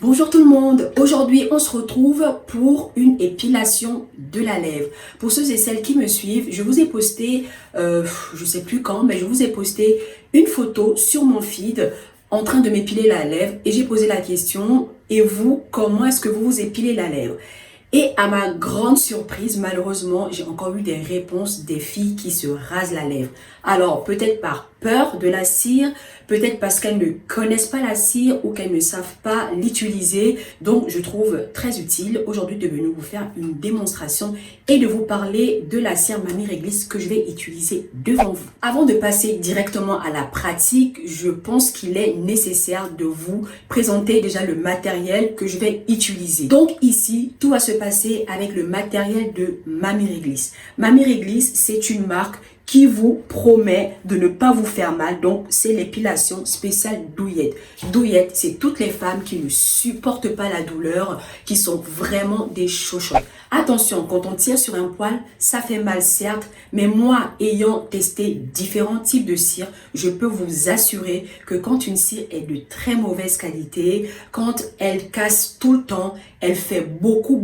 Bonjour tout le monde, aujourd'hui on se retrouve pour une épilation de la lèvre. Pour ceux et celles qui me suivent, je vous ai posté, je sais plus quand, mais je vous ai posté une photo sur mon feed en train de m'épiler la lèvre et j'ai posé la question, et vous, comment est-ce que vous vous épilez la lèvre? Et à ma grande surprise, malheureusement, j'ai encore eu des réponses des filles qui se rasent la lèvre. Alors, peut-être par peur de la cire, peut-être parce qu'elles ne connaissent pas la cire ou qu'elles ne savent pas l'utiliser. Donc, je trouve très utile aujourd'hui de venir vous faire une démonstration et de vous parler de la cire Mamie Réglisse que je vais utiliser devant vous. Avant de passer directement à la pratique, je pense qu'il est nécessaire de vous présenter déjà le matériel que je vais utiliser. Donc ici, tout va se passer avec le matériel de Mamie Réglisse. Mamie Réglisse, c'est une marque qui vous promet de ne pas vous faire mal. Donc, c'est l'épilation spéciale douillette. Douillette, c'est toutes les femmes qui ne supportent pas la douleur, qui sont vraiment des chochottes. Attention, quand on tire sur un poil, ça fait mal certes, mais moi, ayant testé différents types de cire, je peux vous assurer que quand une cire est de très mauvaise qualité, quand elle casse tout le temps, elle fait beaucoup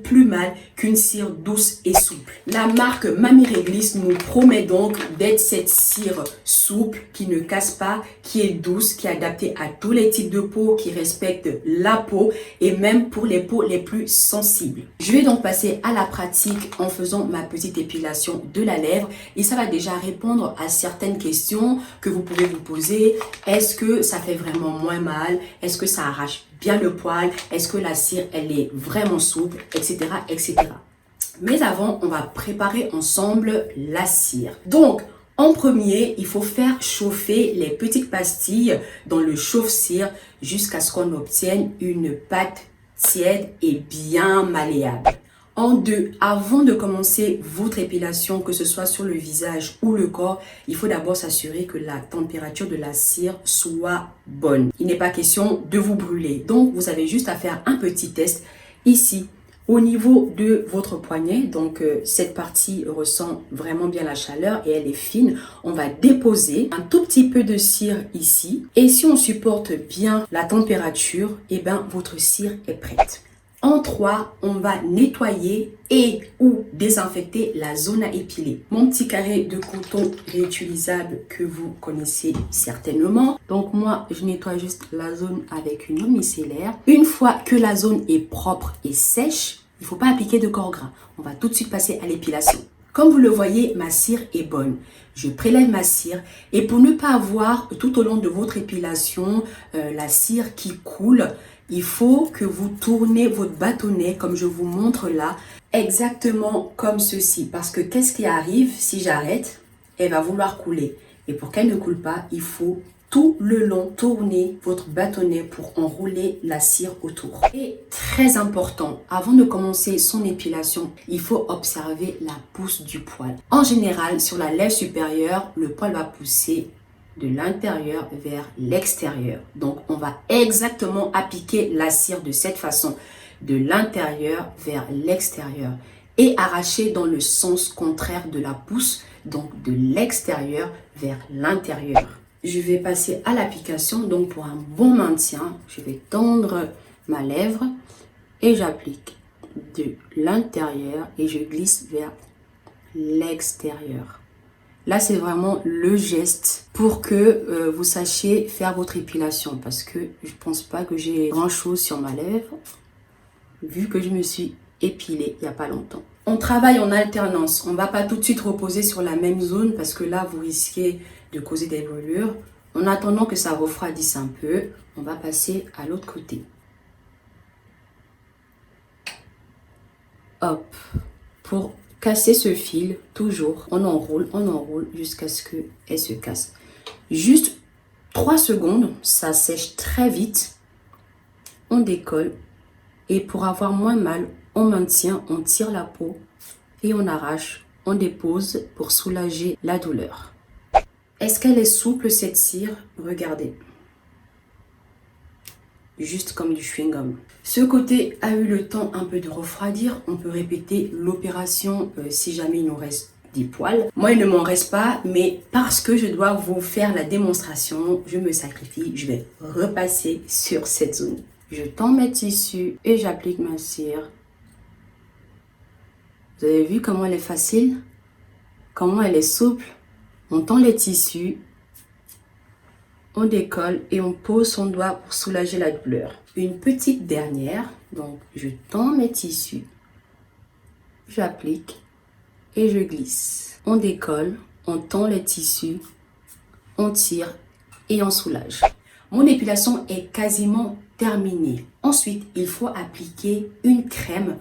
plus mal qu'une cire douce et souple. La marque Mamie Réglisse nous promet donc d'être cette cire souple, qui ne casse pas, qui est douce, qui est adaptée à tous les types de peau, qui respecte la peau et même pour les peaux les plus sensibles. Je vais donc passer à la pratique en faisant ma petite épilation de la lèvre et ça va déjà répondre à certaines questions que vous pouvez vous poser. Est-ce que ça fait vraiment moins mal? Est-ce que ça arrache bien le poil? Est-ce que la cire elle est vraiment souple, etc., etc. Mais avant, on va préparer ensemble la cire. Donc, en premier, il faut faire chauffer les petites pastilles dans le chauffe-cire jusqu'à ce qu'on obtienne une pâte tiède et bien malléable. En deux, avant de commencer votre épilation, que ce soit sur le visage ou le corps, il faut d'abord s'assurer que la température de la cire soit bonne. Il n'est pas question de vous brûler. Donc, vous avez juste à faire un petit test ici. Au niveau de votre poignet, donc cette partie ressent vraiment bien la chaleur et elle est fine. On va déposer un tout petit peu de cire ici. Et si on supporte bien la température, et ben votre cire est prête. En 3, on va nettoyer et ou désinfecter la zone à épiler. Mon petit carré de coton réutilisable que vous connaissez certainement. Donc moi, je nettoie juste la zone avec une eau micellaire. Une fois que la zone est propre et sèche, il ne faut pas appliquer de corps gras. On va tout de suite passer à l'épilation. Comme vous le voyez, ma cire est bonne. Je prélève ma cire et pour ne pas avoir tout au long de votre épilation la cire qui coule, il faut que vous tournez votre bâtonnet comme je vous montre là, exactement comme ceci. Parce que qu'est-ce qui arrive si j'arrête? Elle va vouloir couler. Et pour qu'elle ne coule pas, il faut tout le long tourner votre bâtonnet pour enrouler la cire autour. Et très important, avant de commencer son épilation, il faut observer la pousse du poil. En général, sur la lèvre supérieure, le poil va pousser de l'intérieur vers l'extérieur. Donc, on va exactement appliquer la cire de cette façon, de l'intérieur vers l'extérieur et arracher dans le sens contraire de la pousse, donc de l'extérieur vers l'intérieur. Je vais passer à l'application, donc pour un bon maintien, je vais tendre ma lèvre et j'applique de l'intérieur et je glisse vers l'extérieur. Là, c'est vraiment le geste pour que vous sachiez faire votre épilation parce que je pense pas que j'ai grand chose sur ma lèvre vu que je me suis épilée il n'y a pas longtemps. On travaille en alternance. On ne va pas tout de suite reposer sur la même zone parce que là, vous risquez de causer des brûlures. En attendant que ça refroidisse un peu, on va passer à l'autre côté. Hop. Pour casser ce fil, toujours, on enroule jusqu'à ce qu'elle se casse. Juste 3 secondes, ça sèche très vite. On décolle et pour avoir moins mal, on maintient, on tire la peau et on arrache, on dépose pour soulager la douleur. Est-ce qu'elle est souple cette cire? Regardez. Juste comme du chewing-gum. Ce côté a eu le temps un peu de refroidir. On peut répéter l'opération si jamais il nous reste des poils. Moi, il ne m'en reste pas, mais parce que je dois vous faire la démonstration, je me sacrifie. Je vais repasser sur cette zone. Je tends mes tissus et j'applique ma cire. Vous avez vu comment elle est facile? Comment elle est souple? On tend les tissus, on décolle et on pose son doigt pour soulager la douleur. Une petite dernière, donc je tends mes tissus, j'applique et je glisse. On décolle, on tend les tissus, on tire et on soulage. Mon épilation est quasiment terminée. Ensuite, il faut appliquer une crème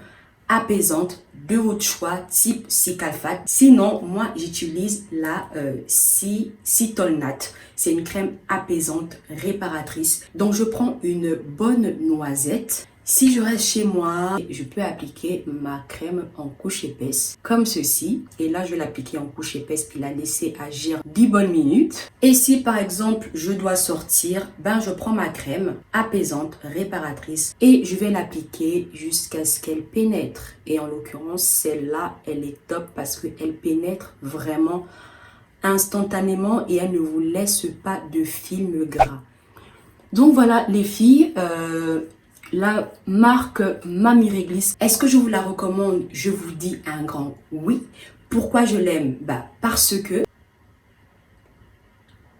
apaisante de votre choix, type Cicalfate. Sinon, moi, j'utilise la Citolnat. C'est une crème apaisante, réparatrice. Donc, je prends une bonne noisette. Si je reste chez moi, je peux appliquer ma crème en couche épaisse, comme ceci. Et là, je vais l'appliquer en couche épaisse, puis la laisser agir 10 bonnes minutes. Et si, par exemple, je dois sortir, ben, je prends ma crème apaisante, réparatrice, et je vais l'appliquer jusqu'à ce qu'elle pénètre. Et en l'occurrence, celle-là, elle est top parce qu'elle pénètre vraiment instantanément et elle ne vous laisse pas de film gras. Donc voilà, les filles... la marque Mamie Réglisse, est-ce que je vous la recommande? Je vous dis un grand oui. Pourquoi je l'aime? Parce que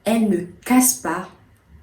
elle ne casse pas,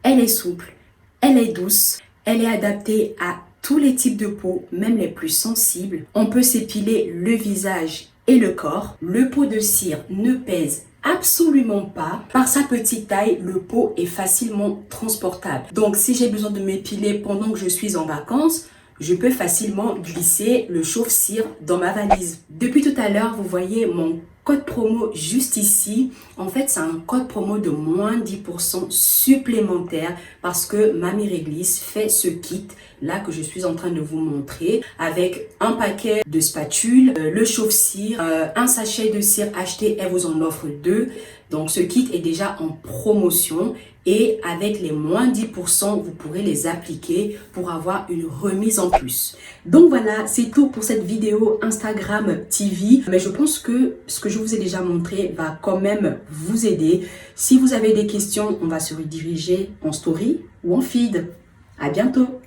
elle est souple, elle est douce, elle est adaptée à tous les types de peau, même les plus sensibles. On peut s'épiler le visage et le corps. Le pot de cire ne pèse absolument pas. Par sa petite taille, le pot est facilement transportable. Donc, si j'ai besoin de m'épiler pendant que je suis en vacances, je peux facilement glisser le chauffe-cire dans ma valise. Depuis tout à l'heure, vous voyez mon code promo juste ici. En fait, c'est un code promo de moins 10% supplémentaire parce que Mamie Réglisse fait ce kit là que je suis en train de vous montrer avec un paquet de spatules, le chauffe-cire, un sachet de cire acheté, elle vous en offre 2. Donc ce kit est déjà en promotion et avec les moins 10%, vous pourrez les appliquer pour avoir une remise en plus. Donc voilà, c'est tout pour cette vidéo Instagram TV. Mais je pense que ce que je vous ai déjà montré va quand même vous aider. Si vous avez des questions, on va se rediriger en story ou en feed. À bientôt!